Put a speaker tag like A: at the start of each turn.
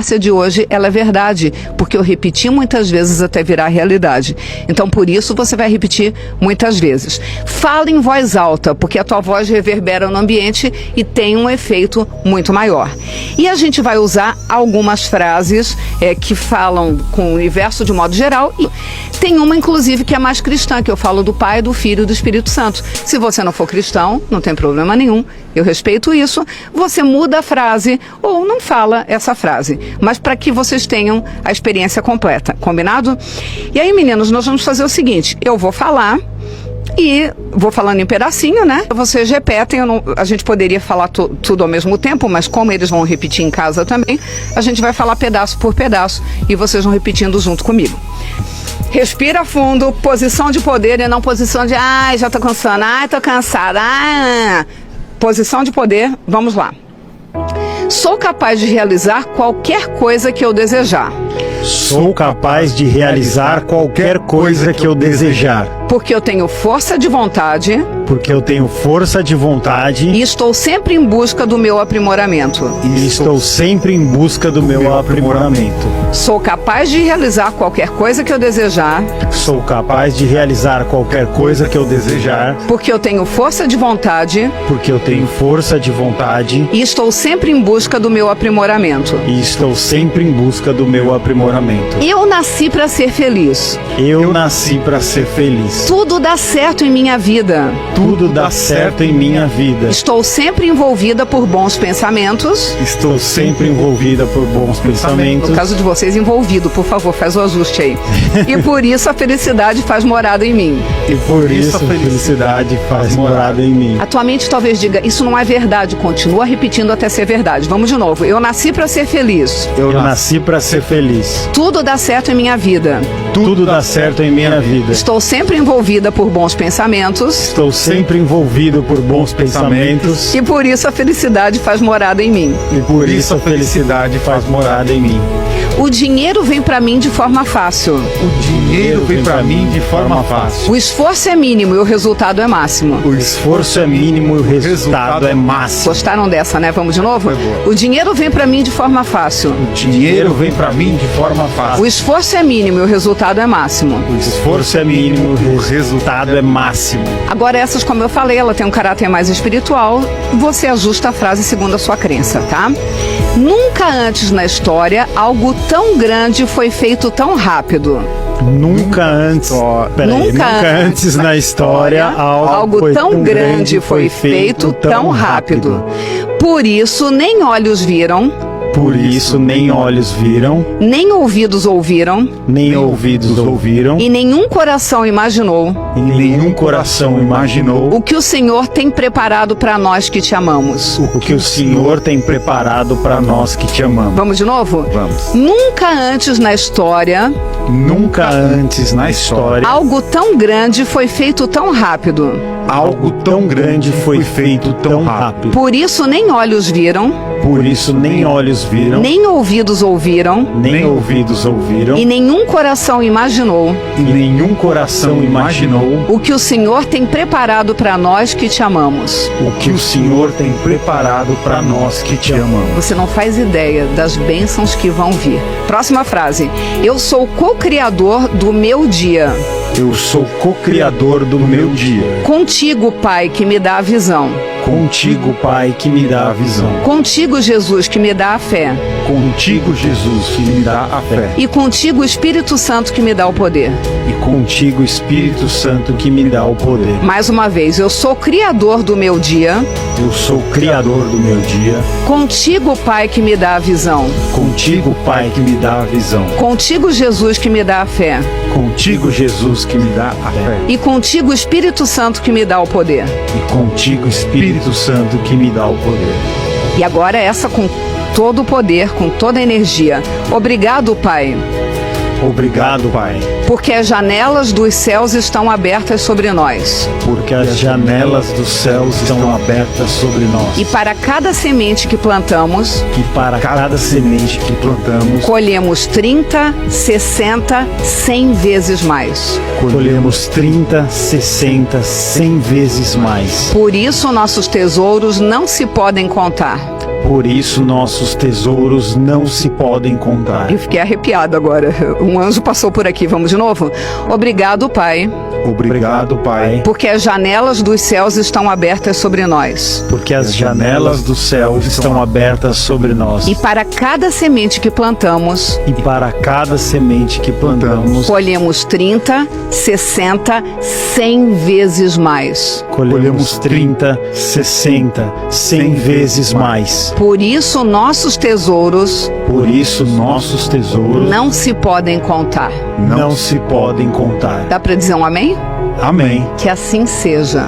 A: De hoje, ela é verdade, porque eu repeti muitas vezes até virar realidade. Então, por isso, você vai repetir muitas vezes. Fala em voz alta, porque a tua voz reverbera no ambiente e tem um efeito muito maior. E a gente vai usar algumas frases que falam com o universo de modo geral. E tem uma, inclusive, que é mais cristã, que eu falo do Pai, do Filho e do Espírito Santo. Se você não for cristão, não tem problema nenhum. Eu respeito isso. Você muda a frase ou não fala essa frase. Mas para que vocês tenham a experiência completa, combinado? E aí, meninos, nós vamos fazer o seguinte, eu vou falar e vou falando em pedacinho, né? Vocês repetem, a gente poderia falar tudo ao mesmo tempo, mas como eles vão repetir em casa também, a gente vai falar pedaço por pedaço e vocês vão repetindo junto comigo. Respira fundo, posição de poder e não posição de, ai, já tô cansando, ai, tô cansada, ai. Posição de poder, vamos lá. Sou capaz de realizar qualquer coisa que eu desejar.
B: Sou capaz de realizar qualquer coisa que eu desejar.
A: Porque eu tenho força de vontade.
B: Porque eu tenho força de vontade.
A: E estou sempre em busca do meu aprimoramento.
B: E estou sempre em busca do meu aprimoramento.
A: Sou capaz de realizar qualquer coisa que eu desejar.
B: Sou capaz de realizar qualquer coisa que eu desejar.
A: Porque eu tenho força de vontade.
B: Porque eu tenho força de vontade.
A: E estou sempre em busca do meu aprimoramento.
B: E estou sempre em busca do meu aprimoramento.
A: Eu nasci para ser feliz.
B: Eu nasci para ser feliz.
A: Tudo dá certo em minha vida.
B: Tudo dá certo em minha vida.
A: Estou sempre envolvida por bons pensamentos.
B: Estou sempre envolvida por bons pensamentos.
A: No caso de vocês, envolvido, por favor, faz o ajuste aí. E por isso a felicidade faz morada em mim.
B: E por isso a felicidade faz morada em mim.
A: A tua mente talvez diga, isso não é verdade. Continua repetindo até ser verdade. Vamos de novo. Eu nasci para ser feliz.
B: Eu nasci para ser feliz.
A: Tudo dá certo em minha vida.
B: Tudo dá certo em minha vida.
A: Estou sempre envolvida por bons pensamentos.
B: Estou sempre envolvido por bons pensamentos.
A: E por isso a felicidade faz morada em mim.
B: E por isso a felicidade faz morada em mim.
A: O dinheiro vem para mim de forma fácil.
B: O dinheiro vem para mim de forma fácil.
A: O esforço é mínimo e o resultado é máximo.
B: O esforço é mínimo e o resultado é máximo.
A: Gostaram dessa, né? Vamos de novo? O dinheiro vem para mim de forma fácil.
B: O dinheiro vem para mim de forma fácil.
A: O esforço é mínimo e o resultado é máximo.
B: O esforço é mínimo e o resultado é máximo.
A: Agora essas, como eu falei, ela tem um caráter mais espiritual. Você ajusta a frase segundo a sua crença, tá? Nunca antes na história algo tão grande foi feito tão rápido.
B: Nunca antes na história
A: algo tão grande foi feito tão rápido. Por isso nem olhos viram.
B: Por isso nem olhos viram,
A: nem ouvidos ouviram,
B: nem ouvidos ouviram,
A: e nenhum coração imaginou, o que o Senhor tem preparado para nós que te amamos.
B: O que o Senhor tem preparado para nós que te amamos.
A: Vamos de novo?
B: Vamos.
A: Nunca antes na história, algo tão grande foi feito tão rápido.
B: Algo tão grande foi feito tão rápido.
A: Por isso nem olhos viram.
B: Por isso nem olhos viram.
A: Nem ouvidos ouviram.
B: Nem ouvidos ouviram.
A: E nenhum coração imaginou.
B: E nenhum coração imaginou.
A: O que o Senhor tem preparado para nós que te amamos.
B: O que o Senhor tem preparado para nós que te amamos.
A: Você não faz ideia das bênçãos que vão vir. Próxima frase. Eu sou co-criador do meu dia.
B: Eu sou co-criador do meu dia.
A: Contigo, Pai, que me dá a visão.
B: Contigo, Pai, que me dá a visão.
A: Contigo, Jesus, que me dá a fé.
B: Contigo, Jesus, que me dá a fé.
A: E contigo, Espírito Santo, que me dá o poder.
B: E contigo, Espírito Santo, que me dá o poder.
A: Mais uma vez, eu sou criador do meu dia.
B: Eu sou criador do meu dia.
A: Contigo, Pai, que me dá a visão.
B: Contigo, Pai, que me dá a visão.
A: Contigo, Jesus, que me dá a fé.
B: Contigo, Jesus, que me dá a fé.
A: E contigo, Espírito Santo, que me dá o poder.
B: E contigo, Espírito Santo, que me dá o poder.
A: E agora essa com todo o poder, com toda a energia. Obrigado, Pai.
B: Obrigado, Pai,
A: porque as janelas dos céus estão abertas sobre nós.
B: Porque as janelas dos céus estão abertas sobre nós.
A: E para cada semente que plantamos,
B: E para cada semente que plantamos,
A: colhemos 30, 60, 100 vezes mais.
B: colhemos 30, 60, 100 vezes mais.
A: Por isso, nossos tesouros não se podem contar.
B: Por isso nossos tesouros não se podem contar.
A: Eu fiquei arrepiado agora. Um anjo passou por aqui. Vamos de novo? Obrigado, Pai,
B: Obrigado, Pai,
A: porque as janelas dos céus estão abertas sobre nós.
B: porque as janelas do céu estão abertas sobre nós.
A: E para cada semente que plantamos,
B: E para cada semente que plantamos,
A: colhemos 30, 60, 100 vezes mais.
B: colhemos 30, 60, 100 vezes mais.
A: Por isso, nossos tesouros
B: Por isso nossos tesouros
A: não se podem contar.
B: não se podem contar.
A: Dá para dizer um amém?
B: Amém.
A: Que assim seja.